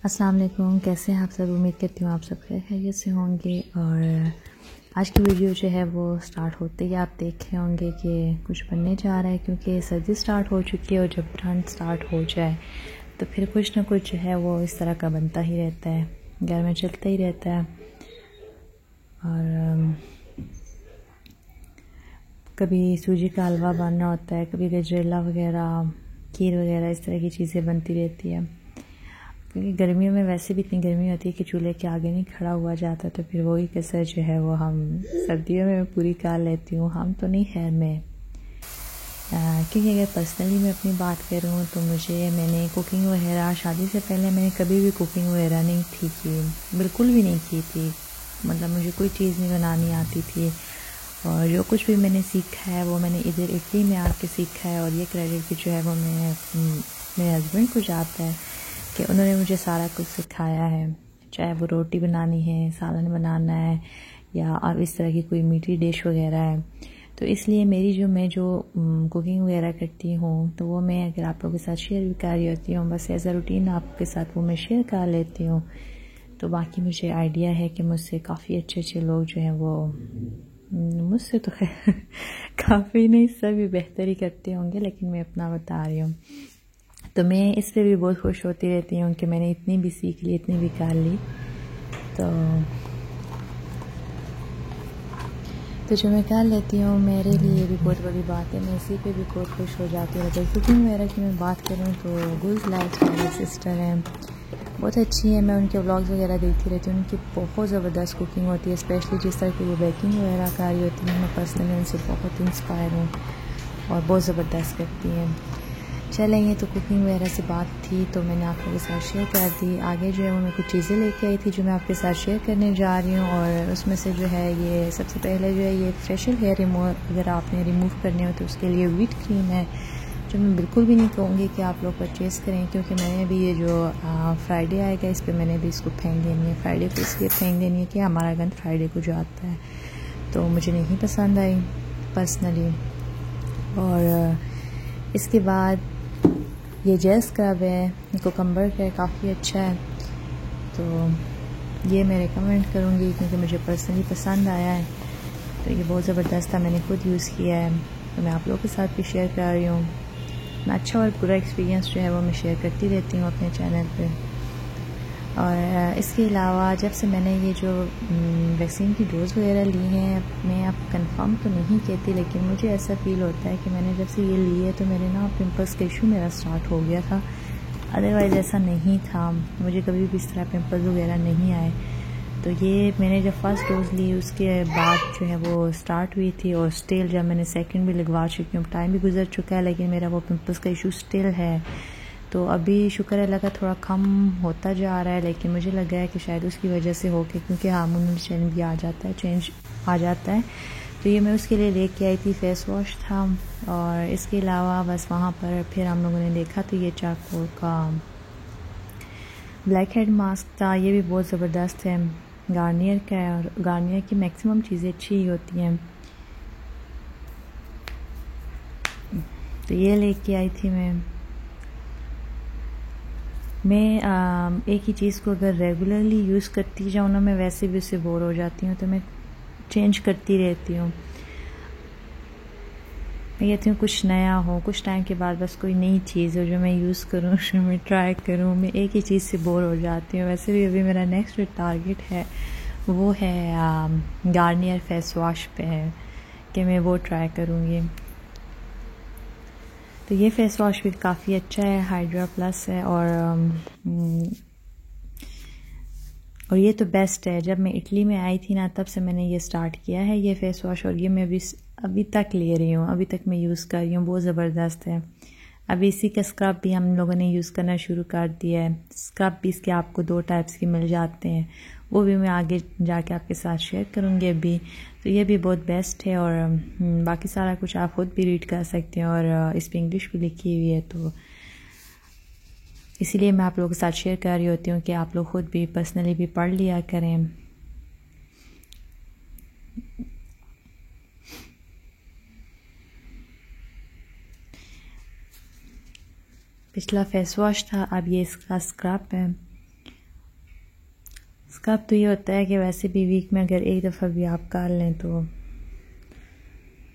अस्सलाम वालेकुम, कैसे हैं आप सब। उम्मीद करती हूँ आप सब खैरियत से होंगे। और आज की वीडियो जो है वो स्टार्ट होते ही आप देख रहे होंगे कि कुछ बनने जा रहा है, क्योंकि सर्दी स्टार्ट हो चुकी है और जब ठंड स्टार्ट हो जाए तो फिर कुछ ना कुछ जो है वो इस तरह का बनता ही रहता है, घर में चलता ही रहता है। और कभी सूजी का हलवा बनना होता है, कभी गजरेला वगैरह, खीर वगैरह, इस तरह की चीज़ें बनती रहती है। क्योंकि गर्मियों में वैसे भी इतनी गर्मी होती है कि चूल्हे के आगे नहीं खड़ा हुआ जाता, तो फिर वही कसर जो है वो हम सर्दियों में पूरी कर लेती हूँ। हम तो नहीं, खैर मैं क्योंकि अगर पर्सनली मैं अपनी बात करूँ तो मैंने कुकिंग वगैरह शादी से पहले मैंने कभी भी कुकिंग वगैरह नहीं थी की, बिल्कुल भी नहीं की थी। मतलब मुझे कोई चीज़ नहीं बनानी आती थी, और जो कुछ भी मैंने सीखा है वो मैंने इधर इटली में आके सीखा है। और ये क्रेडिट भी जो है वो मेरे हस्बैंड को जाता है कि उन्होंने मुझे सारा कुछ सिखाया है, चाहे वो रोटी बनानी है, सालन बनाना है, या अब इस तरह की कोई मीठी डिश वगैरह है। तो इसलिए मैं जो कुकिंग वगैरह करती हूँ तो वो मैं अगर आप लोगों के साथ शेयर भी कर रही होती हूँ, बस एज अ रूटीन आपके साथ वो मैं शेयर कर लेती हूँ। तो बाकी मुझे आइडिया है कि मुझसे काफ़ी अच्छे लोग जो हैं वो मुझसे तो खैर काफ़ी नहीं, सभी बेहतर ही करते होंगे, लेकिन मैं अपना बता रही हूँ। तो मैं इससे भी बहुत खुश होती रहती हूँ कि मैंने इतनी भी सीख ली, इतनी भी कर ली। तो जो मैं कर लेती हूँ मेरे लिए भी बहुत बड़ी बात है, मैं इसी पे भी बहुत खुश हो जाती हूँ। अगर कुकिंग वगैरह की मैं बात करूँ तो गुल्स लाइफ मेरी सिस्टर हैं, बहुत अच्छी है। मैं उनके व्लॉग्स वगैरह देखती रहती हूँ, उनकी बहुत ज़बरदस्त कुकिंग होती है, स्पेशली जिस तरह की वो बेकिंग वगैरह कर रही होती है। मैं पर्सनली उनसे बहुत इंस्पायर हूँ और बहुत ज़बरदस्त करती हैं। चलें, ये तो कुकिंग वगैरह से बात थी तो मैंने आप लोगों के साथ शेयर कर दी। आगे जो है वो मैं कुछ चीज़ें लेके आई थी जो मैं आपके साथ शेयर करने जा रही हूँ। और उसमें से जो है ये सबसे पहले जो है ये फेशियल हेयर रिमूवर अगर आपने रिमूव करने हो तो उसके लिए व्हीट क्रीम है, जो मैं बिल्कुल भी नहीं कहूँगी कि आप लोग परचेज़ करें, क्योंकि मैंने भी ये जो फ्राइडे आएगा इस पर मैंने भी इसको फेंक देनी है। फ्राइडे को इसलिए फेंक देनी है कि हमारा गंद फ्राइडे को जो आता है, तो मुझे नहीं पसंद आई पर्सनली। और इसके बाद ये जेल स्क्रब है, ये कोकम्बर का है, काफ़ी अच्छा है। तो ये मैं रिकमेंड करूँगी क्योंकि मुझे पर्सनली पसंद आया है। तो ये बहुत ज़बरदस्त था, मैंने खुद यूज़ किया है, तो मैं आप लोगों के साथ भी शेयर कर रही हूँ। मैं अच्छा और बुरा एक्सपीरियंस जो है वो मैं शेयर करती रहती हूँ अपने चैनल पे। और इसके अलावा जब से मैंने ये जो वैक्सीन की डोज़ वगैरह ली हैं, मैं अब कंफर्म तो नहीं कहती, लेकिन मुझे ऐसा फ़ील होता है कि मैंने जब से ये ली है तो मेरे ना पिंपल्स का इशू मेरा स्टार्ट हो गया था। अदरवाइज़ ऐसा नहीं था, मुझे कभी भी इस तरह पिंपल्स वगैरह नहीं आए। तो ये मैंने जब फर्स्ट डोज़ ली उसके बाद जो है वो स्टार्ट हुई थी, और स्टिल जब मैंने सेकंड भी लगवा चुकी हूँ, टाइम भी गुजर चुका है, लेकिन मेरा वो पिंपल्स का इशू स्टिल है। तो अभी शुक्र अल्लाह का थोड़ा कम होता जा रहा है, लेकिन मुझे लग रहा है कि शायद उसकी वजह से हो के, क्योंकि हार्मोनल चेंज भी आ जाता है, चेंज आ जाता है। तो ये मैं उसके लिए लेके आई थी, फेस वॉश था। और इसके अलावा बस वहाँ पर फिर हम लोगों ने देखा तो ये चारकोल का ब्लैक हेड मास्क था, ये भी बहुत ज़बरदस्त है, गार्नियर का है। और गार्नियर की मैक्सिमम चीज़ें अच्छी ही होती हैं। तो ये लेके आई थी मैं एक ही चीज़ को अगर रेगुलरली यूज़ करती जाऊँ ना, मैं वैसे भी उससे बोर हो जाती हूँ, तो मैं चेंज करती रहती हूँ। मैं कहती हूँ कुछ नया हो, कुछ टाइम के बाद बस कोई नई चीज़ हो जो मैं यूज़ करूँ, जो मैं ट्राई करूँ। मैं एक ही चीज़ से बोर हो जाती हूँ। वैसे भी अभी मेरा नेक्स्ट जो टारगेट है वो है गार्नियर फेस वॉश पे है कि मैं वो ट्राई करूँगी। तो ये फेस वॉश भी काफ़ी अच्छा है, हाइड्रा प्लस है। और ये तो बेस्ट है। जब मैं इटली में आई थी ना तब से मैंने ये स्टार्ट किया है ये फेस वॉश, और ये मैं अभी तक ले रही हूँ, अभी तक मैं यूज़ कर रही हूँ, बहुत ज़बरदस्त है। अभी इसी का स्क्रब भी हम लोगों ने यूज़ करना शुरू कर दिया है। स्क्रब भी इसके आपको 2 टाइप्स के मिल जाते हैं, वो भी मैं आगे जाके आपके साथ शेयर करूँगी अभी। तो ये भी बहुत बेस्ट है। और बाकी सारा कुछ आप खुद भी रीड कर सकते हैं, और इस पर इंग्लिश भी लिखी हुई है, तो इसीलिए मैं आप लोगों के साथ शेयर कर रही होती हूँ कि आप लोग खुद भी पर्सनली भी पढ़ लिया करें। पिछला फेस वॉश था, अब ये इसका स्क्रब है। स्क्रब तो ये होता है कि वैसे भी वीक में अगर एक दफ़ा भी आप कर लें तो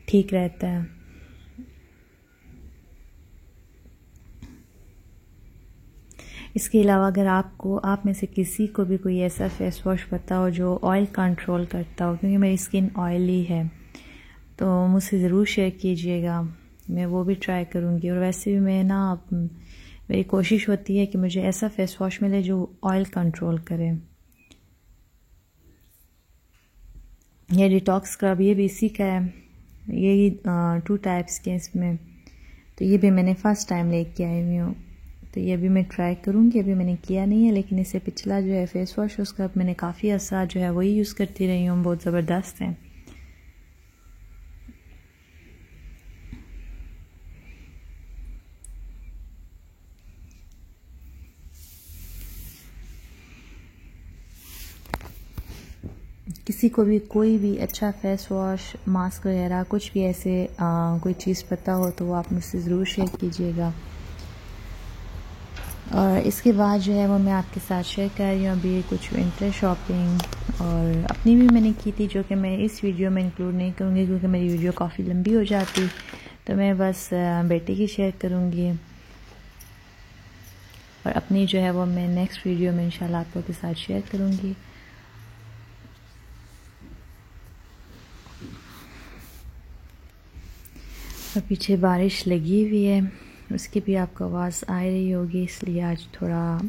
ठीक रहता है। इसके अलावा अगर आपको आप में से किसी को भी कोई ऐसा फेस वॉश पता हो जो ऑयल कंट्रोल करता हो, क्योंकि मेरी स्किन ऑयली है, तो मुझसे ज़रूर शेयर कीजिएगा, मैं वो भी ट्राई करूँगी। और वैसे भी मैं ना मेरी कोशिश होती है कि मुझे ऐसा फेस वॉश मिले जो ऑयल कंट्रोल करे। ये डिटॉक्स स्क्रब ये भी इसी का है, यही 2 टाइप्स के इसमें, तो ये भी मैंने फ़र्स्ट टाइम लेके आई हुई हूँ, तो ये भी मैं ट्राई करूँगी। अभी मैंने किया नहीं है, लेकिन इससे पिछला जो है फेस वॉश उसका मैंने काफ़ी अर्सा जो है वही यूज़ करती रही हूँ, बहुत ज़बरदस्त है। किसी को भी कोई भी अच्छा फेस वॉश, मास्क वगैरह कुछ भी ऐसे कोई चीज़ पता हो तो वो आप मुझसे ज़रूर शेयर कीजिएगा। और इसके बाद जो है वो मैं आपके साथ शेयर कर रही हूँ अभी कुछ विंटर शॉपिंग, और अपनी भी मैंने की थी जो कि मैं इस वीडियो में इंक्लूड नहीं करूँगी क्योंकि मेरी वीडियो काफ़ी लंबी हो जाती, तो मैं बस बेटे की शेयर करूँगी, और अपनी जो है वो मैं नेक्स्ट वीडियो में इंशाल्लाह आप लोगों के साथ शेयर करूँगी। और पीछे बारिश लगी हुई है, उसकी भी आपको आवाज़ आ रही होगी, इसलिए आज थोड़ा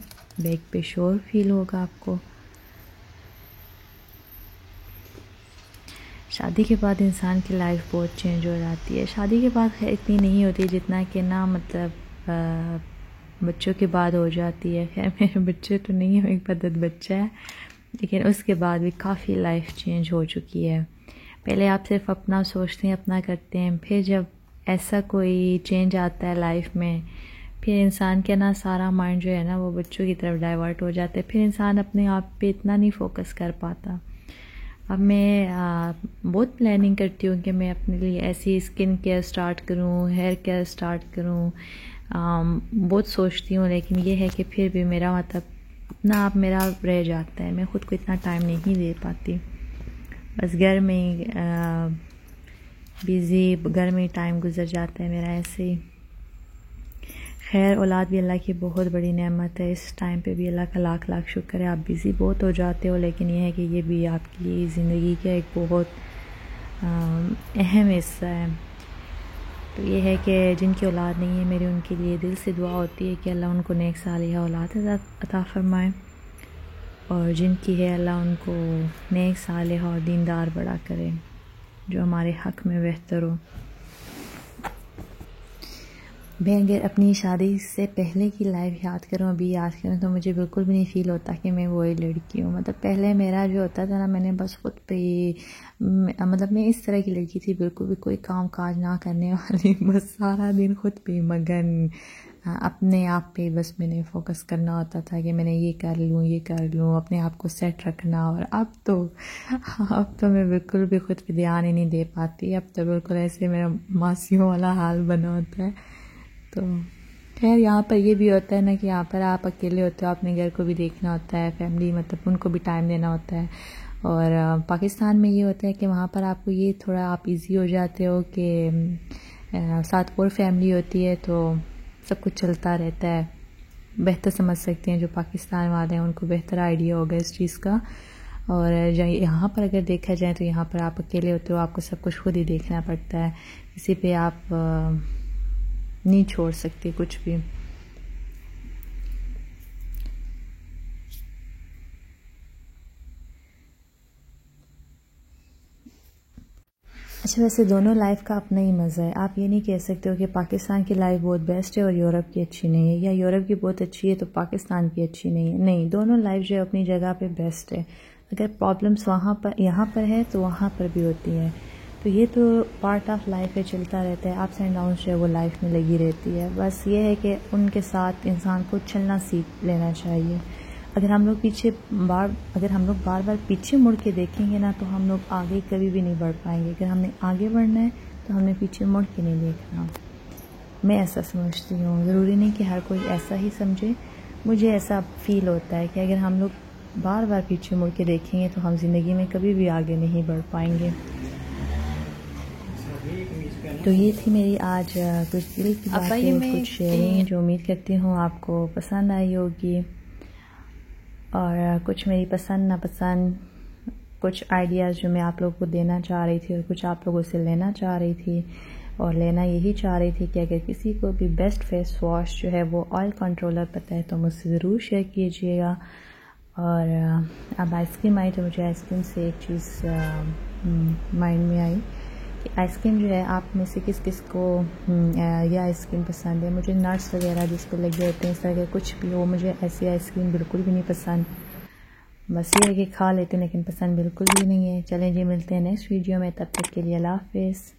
बैक पे शोर फील होगा आपको। शादी के बाद इंसान की लाइफ बहुत चेंज हो जाती है। शादी के बाद खैर इतनी नहीं होती जितना कि ना मतलब बच्चों के बाद हो जाती है। खैर मेरे बच्चे तो नहीं है, एक बदद बच्चा है, लेकिन उसके बाद भी काफ़ी लाइफ चेंज हो चुकी है। पहले आप सिर्फ अपना सोचते हैं, अपना करते हैं, फिर जब ऐसा कोई चेंज आता है लाइफ में, फिर इंसान के ना सारा माइंड जो है ना वो बच्चों की तरफ डाइवर्ट हो जाता है, फिर इंसान अपने आप पे इतना नहीं फोकस कर पाता। अब मैं बहुत प्लानिंग करती हूँ कि मैं अपने लिए ऐसी स्किन केयर स्टार्ट करूँ, हेयर केयर स्टार्ट करूँ, बहुत सोचती हूँ, लेकिन ये है कि फिर भी मेरा मतलब अपना आप मेरा रह जाता है, मैं ख़ुद को इतना टाइम नहीं दे पाती। बस घर में बिज़ी, घर में टाइम गुजर जाता है मेरा ऐसे ही। खैर औलाद भी अल्लाह की बहुत बड़ी नेमत है, इस टाइम पे भी अल्लाह का लाख लाख शुक्र है। आप बिज़ी बहुत हो जाते हो, लेकिन यह है कि ये भी आपकी ज़िंदगी का एक बहुत अहम हिस्सा है। तो ये है कि जिनकी औलाद नहीं है, मेरी उनके लिए दिल से दुआ होती है कि अल्लाह उनको नेक सालिहा औलाद अता फ़रमाए, और जिनकी है अल्लाह उनको नेक सालिहा और दीनदार बड़ा करे, जो हमारे हक़ में बेहतर हो। मैं अगर अपनी शादी से पहले की लाइफ याद करूं, अभी याद करूं, तो मुझे बिल्कुल भी नहीं फ़ील होता कि मैं वही लड़की हूं। मतलब पहले मेरा जो होता था ना, मैंने बस खुद पे मतलब मैं इस तरह की लड़की थी, बिल्कुल भी कोई काम काज ना करने वाली, बस सारा दिन खुद पे मगन, अपने आप पे बस मैंने फोकस करना होता था कि मैंने ये कर लूँ, अपने आप को सेट रखना। और अब तो मैं बिल्कुल भी खुद पे ध्यान ही नहीं दे पाती। अब तो बिल्कुल ऐसे मेरा मासियों वाला हाल बना होता है। तो खैर यहाँ पर ये भी होता है ना कि यहाँ पर आप अकेले होते हो, अपने घर को भी देखना होता है, फैमिली मतलब उनको भी टाइम देना होता है। और पाकिस्तान में ये होता है कि वहाँ पर आपको ये थोड़ा आप इजी हो जाते हो कि साथ और फैमिली होती है, तो सब कुछ चलता रहता है। बेहतर समझ सकते हैं जो पाकिस्तान वाले हैं, उनको बेहतर आइडिया होगा इस चीज़ का। और यहाँ पर अगर देखा जाए तो यहाँ पर आप अकेले होते हो, आपको सब कुछ खुद ही देखना पड़ता है, किसी पे आप नहीं छोड़ सकते कुछ भी। अच्छा, वैसे दोनों लाइफ का अपना ही मज़ा है। आप ये नहीं कह सकते हो कि पाकिस्तान की लाइफ बहुत बेस्ट है और यूरोप की अच्छी नहीं है, या यूरोप की बहुत अच्छी है तो पाकिस्तान की अच्छी नहीं है। नहीं, दोनों लाइफ जो है अपनी जगह पे बेस्ट है। अगर प्रॉब्लम्स वहाँ पर यहाँ पर है तो वहाँ पर भी होती है, तो ये तो पार्ट ऑफ लाइफ है, चलता रहता है। अप्स एंड डाउन्स जो है वो लाइफ में लगी रहती है। बस ये है कि उनके साथ इंसान को चलना सीख लेना चाहिए। अगर हम लोग बार बार पीछे मुड़ के देखेंगे ना, तो हम लोग आगे कभी भी नहीं बढ़ पाएंगे। अगर हमने आगे बढ़ना है तो हमने पीछे मुड़ के नहीं देखना। मैं ऐसा समझती हूँ, ज़रूरी नहीं कि हर कोई ऐसा ही समझे। मुझे ऐसा फील होता है कि अगर हम लोग बार बार पीछे मुड़ के देखेंगे तो हम ज़िंदगी में कभी भी आगे नहीं बढ़ पाएंगे। तो ये थी मेरी आज कुछ दिल की बातें, कुछ शेयरिंग जो उम्मीद करती हूँ आपको पसंद आई होगी, और कुछ मेरी पसंद नापसंद, कुछ आइडियाज़ जो मैं आप लोगों को देना चाह रही थी और कुछ आप लोगों से लेना चाह रही थी। और लेना यही चाह रही थी कि अगर किसी को भी बेस्ट फेस वॉश जो है वो ऑयल कंट्रोलर पता है तो मुझसे ज़रूर शेयर कीजिएगा। और अब आइसक्रीम आई तो मुझे आइसक्रीम से एक चीज़ माइंड में आई कि आइसक्रीम जो है आप में से किस किस को यह आइसक्रीम पसंद है। मुझे नट्स वगैरह जिसको लगे होते हैं इस तरह के कुछ भी हो, मुझे ऐसी आइसक्रीम बिल्कुल भी नहीं पसंद। बस ये है कि खा लेते हैं लेकिन पसंद बिल्कुल भी नहीं है। चलें जी, मिलते हैं नेक्स्ट वीडियो में, तब तक के लिए अल्लाह हाफ़िज़।